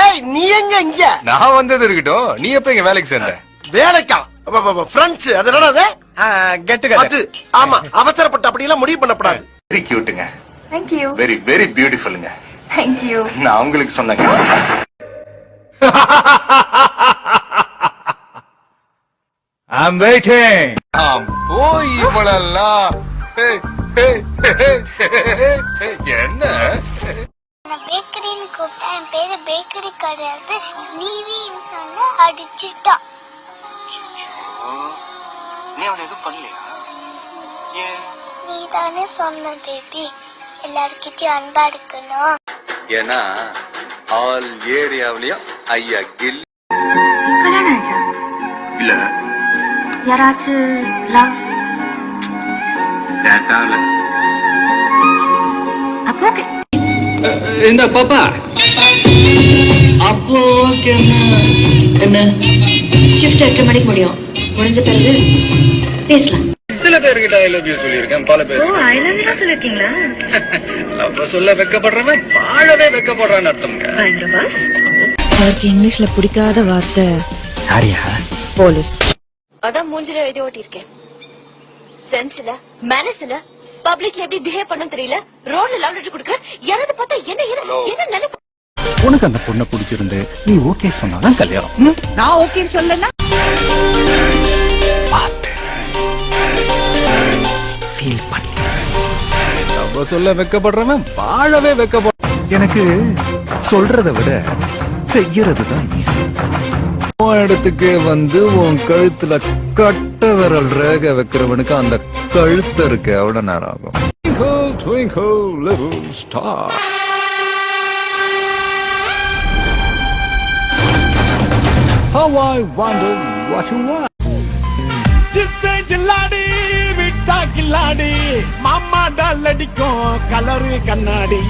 ஏய் நீ எங்க இங்க? நான் வந்தது இருக்கட்டும், நீ எப்ப இங்க வேலைக்கு சேர்ந்த? வேலைக்கா? ஃப்ரெண்ட்ஸ் அதனால அது ஆமா, அவசரப்பட்டு அப்படி எல்லாம் முடிவு பண்ணப்படாது. வெரி கியூட்டுங்க. Thank you. வெரி வெரி பியூட்டிஃபுல்லுங்க. Thank you. நான் உங்களுக்கு சொன்னேங்க. I'm waiting. போய் இவளெல்லாம் என்ன பேக்கரின்னு கூப்பிட்டா என் பேரு பேக்கரி கிடையாது, நீவின்னு சொன்ன அடிச்சுட்டா. நீ அவனை எதுவும் பண்ணலையா? நீ தானே சொன்ன பேபி எல்லார்கிட்டயும் அன்பா இருக்கணும். ஏன்னா ஆல் ஏரியாவிலயும் ஐயா கில் கல்யாணம் ஆயிடுச்சா? இல்ல யாராச்சும் லவ்? சேட்டால அப்போ ஓகே. இந்த பாப்பா அப்போ ஓகே. என்ன ஷிஃப்ட் 8 மணிக்கு முடியும். முடிஞ்ச பிறகு பேசலாம். சில பேர்கிட்ட ஐ லவ் யூ சொல்லியிருக்கேன், பல பேர் ஐ லவ் யூ சொல்லிருக்கீங்களா? லவ் சொல்ல வெக்கப்படுறவன் வாழவே வெக்கப்படுறான்னு அர்த்தம்ங்க. பயங்கர பாஸ். அவருக்கு இங்கிலீஷ்ல பிடிக்காத வார்த்தை யாரியா? போலீஸ். அதான் மூஞ்சில எழுதி ஓட்டிருக்கேன். சென்ஸ் இல்ல, மேனஸ் இல்ல, பப்ளிக்ல எப்படி பிஹேவ் பண்ண தெரியல, ரோட்ல லவ் லெட்டர் கொடுக்க யாராவது பார்த்தா என்ன நினைப்பு? உனக்கு அந்த பொண்ணை பிடிச்சிருந்து நீ ஓகே சொன்னாதான் கல்யாணம். நான் ஓகேன்னு சொல்லனா பார்த்து ஃபீல் பண்ணி லவ் சொல்ல வெக்கப்படுறவன் வாழவே வெக்கப்படுற. எனக்கு சொல்றதை விட செய்யறதுதான் ஈஸி. உன் இடத்துக்கு வந்து உன் கழுத்துல கட்ட விரல் ரேக வைக்கிறவனுக்கு அந்த கழுத்து இருக்கு எவ்வளவு நேரம் ஆகும்? Twinkle, twinkle, little star. How I wonder what you are. சித்தை சில்லாடி விட்டா கில்லாடி மாமா டால் அடிக்கும் கலரு கண்ணாடி